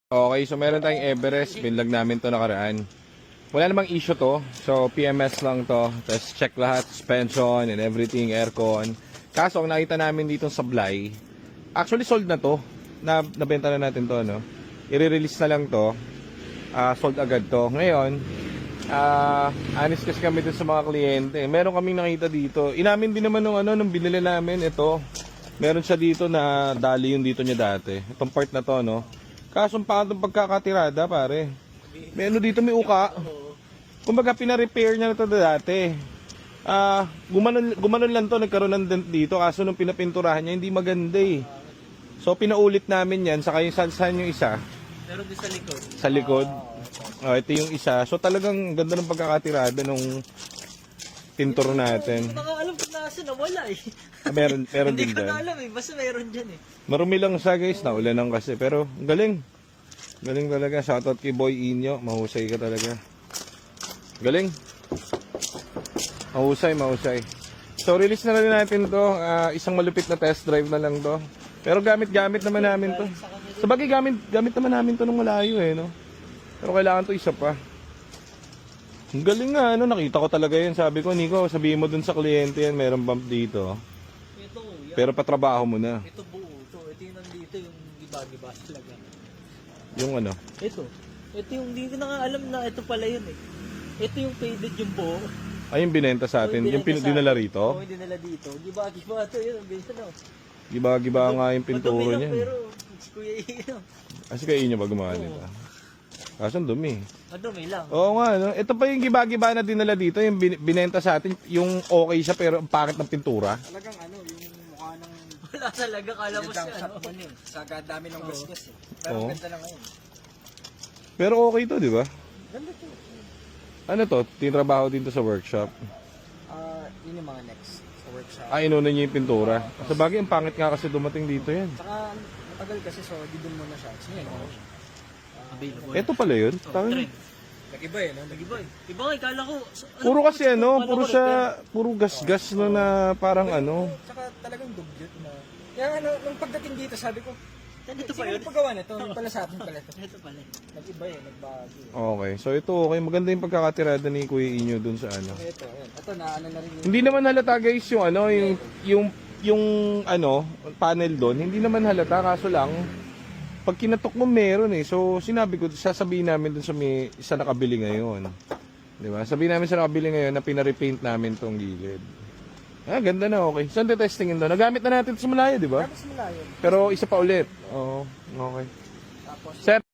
Okay, so meron tayong Everest. Binlog namin to nakaraan. Wala namang issue to. So, PMS lang to. Tapos check lahat. Suspension and everything. Aircon. Kaso, ang nakita namin dito sa supply, actually sold na to. Nabenta na natin to, no? I-release na lang to. Sold agad to. Ngayon, honest kasi kami dun sa mga kliyente. Meron kaming nakita dito. Inamin din naman nung binili namin. Ito. Meron siya dito na dali yung dito niya dati. Itong part na to, no? Kaso paano pagkakatirada, pare? May ano dito, may uka. Kumbaga, pina-repair niya na ito dati. Gumanon lang to, nagkaroon ng dent dito. Kaso nung pinapinturahan niya, hindi maganda eh. So, pinaulit namin yan. Saka yung saan yung isa? Meron din sa likod. Sa likod. Ito yung isa. So, talagang ganda ng pagkakatirada nung pintura natin. Hindi ko alam kung nasa nawala eh. Meron Hindi din ko dyan. na alam eh. Basta meron dyan eh. Marumi lang siya guys, naulan lang kasi. Pero galing. Galing talaga. Shoutout kay Boy Inyo. Mahusay ka talaga. Galing. Mahusay. So release na rin natin to. Isang malupit na test drive na lang to. Pero gamit naman namin to. Sabagay gamit naman namin to nung malayo eh, no? Pero kailangan to isa pa. Ang galing nga, ano? Nakita ko talaga yun. Sabi ko, Nico, sabihin mo dun sa kliyente yan, meron bump dito. Ito, yan. Pero patrabaho mo na. Ito buo. Ito yung nandito yung giba-giba talaga. Yung ano? Ito yung hindi ko na nga alam na ito pala yun eh. Ito yung faded yung buo. Ay, yung binenta sa atin. Yung dinala rito? Oo, yung dinala dito. Giba-giba ito yun. Ang bilis no. Giba nga yung pinturo niya. Pero si Kuya Ino. Kasi kayo nyo ba gumawa nito? Kaso ang dumi. Madumi lang. Oo nga, no? Ito pa yung giba-giba na dinala dito. Yung binenta sa atin. Yung okay siya pero ang pangit ng pintura. Talagang ano, yung mukha ng Wala talaga. Kala mo siya shop ano. mo yun. Sa dami ng gasgas eh. Pero Oo. ang ganda na ngayon. Pero okay to, di ba? Ganda to. Ano to? Tinrabaho din to sa workshop. Yun yung mga next sa workshop. Inunan niya yung pintura. Sa bagay, ang pangit nga kasi dumating dito yan. Saka matagal kasi so di dun muna siya. So yun, Available. Ito pala yun. Tangin. nag-iba eh, no? Nag-iba eh. Iba nga, kala ko. Puro kasi ano, puro gas-gas na parang ano. Tsaka talagang dugyot na. Kaya ano, nung pagdating dito sabi ko, Ito pa sino yun. nagpagawa nito? Yung pala sa atin pala ito. Ito pala. Nag-iba eh, nagbago. Okay, so ito okay. Maganda yung pagkakatirada ni Kuya Inyo dun sa ano. Ito, yun. Ito na ano na rin yung Hindi naman halata guys yung ano, yung ano, panel doon. Hindi naman halata kaso lang pag kinatok mo meron eh. So sinabi ko, sasabihin namin dun sa may isa nakabili ngayon. 'Di ba? Sabihin namin sa nakabili ngayon na pina-repaint namin tong gilid. Ganda na, okay. Saan testingin doon? Nagamit na natin ito sa malayo, di ba? tapos mula yun. Pero isa pa ulit. Oo, okay. Tapos Sir,